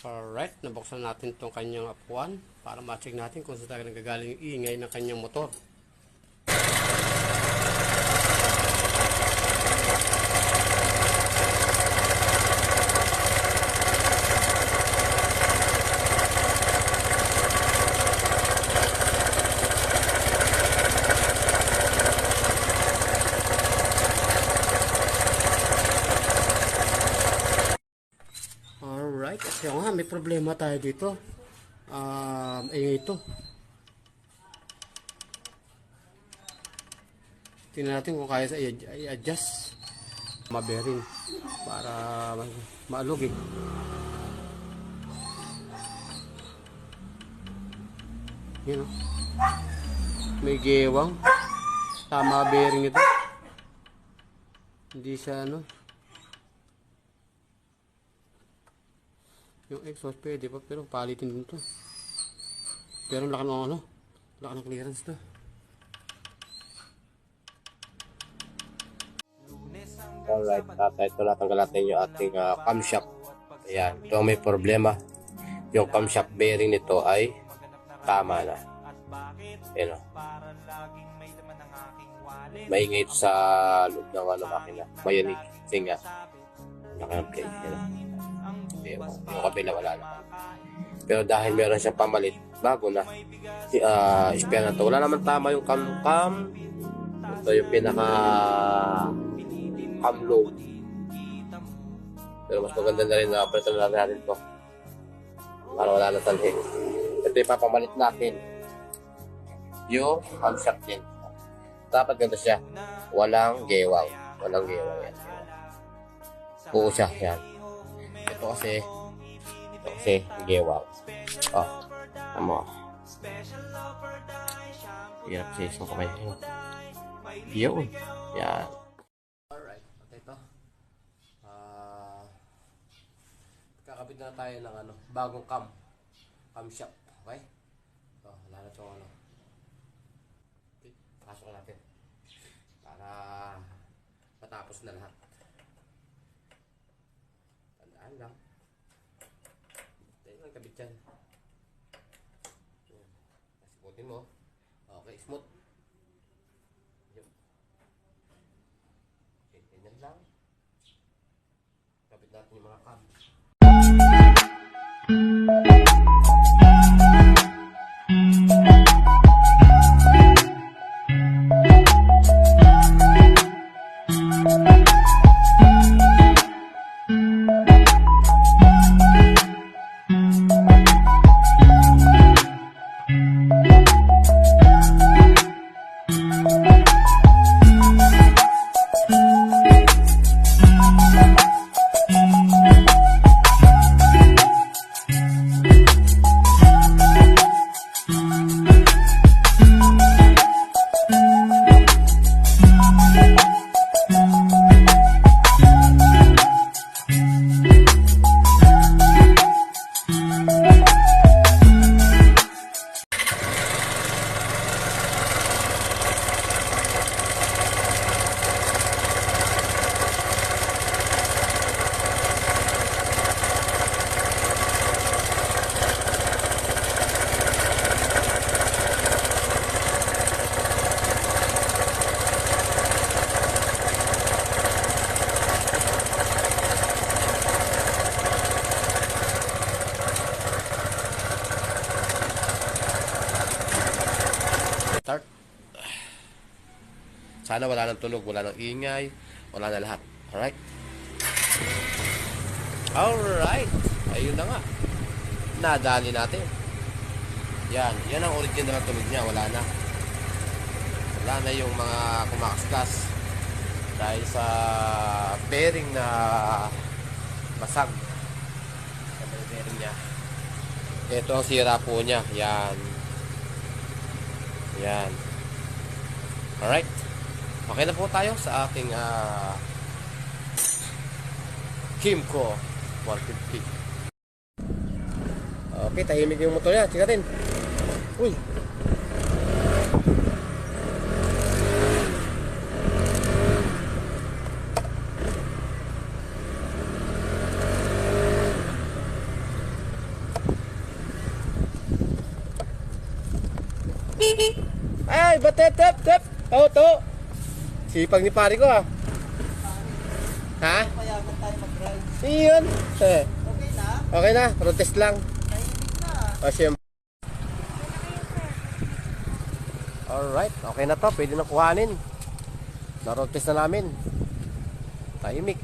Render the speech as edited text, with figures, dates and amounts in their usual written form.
Alright, nabuksan natin itong kanyang upuan para ma-check natin kung saan talaga nagagaling yung ingay ng kanyang motor. Alright, kaya nga may problema tayo dito. Ito. Tingnan natin kung kaya i-adjust ma-bearing para maalog eh. Yun o. May gewang. Tama bearing ito. Hindi siya ano. Yung exhaust pwede pa pero palitin din to. Pero laki ng laki ng clearance to. Alright, ito natanggal natin yung ating camshaft. Ayan, ito may problema. Yung camshaft bearing nito ay tama na. Ayan o. Maingay ito sa loob ng makina. Mayanig. Kasi nga, naka-play. Ayan o. Yung kabila wala na. Pero dahil meron siyang pamalit, bago na. Spare na to. Wala naman tama yung cam. Ito yung pinaka cam load. Pero mas maganda na rin na operator na natin to. Para wala na talhin. Ito yung papamalit natin. Yung camshaft din. Dapat ganito siya. Walang gewang. Walang gewang yan. Buo siya. Yan. Ito kasi gewang. Oh, tama. Hirap siya isang kamay. Yun. Yan. Alright. At ito. Kakabit na tayo ng bagong camshaft. Okay? Ito, wala na ito Okay, pasok natin. Para matapos na lahat. Tandaan lang. Tayo lang kabit yan. Smoothin mo. Okay, smooth. Okay, ganyan lang. Kabit natin yung mga cam. Start. Sana wala nang tunog, wala nang ingay, wala na lahat. Alright? Alright. Ayun na nga. Nadali natin. Yan ang original na tunog niya. Wala na. Wala na yung mga kumakaskas. Dahil sa bearing na basag. Sa bearing niya. Ito ang sira po niya. Yan. Alright. Okay na po tayo sa ating Kymco 150. Okay, tahimik yung motor niya. Tika din. Uy. Ay, batet, tep, tep. Oh, to. Sipag ni pare ko ah. Ha? Payagan tayo mag-drive. Iyon. Eh, Okay na? okay na, protest lang. Naiinit na. O, siyempre. Alright, okay na to. Pwede na kuhanin. Na-road test na namin. Tahimik.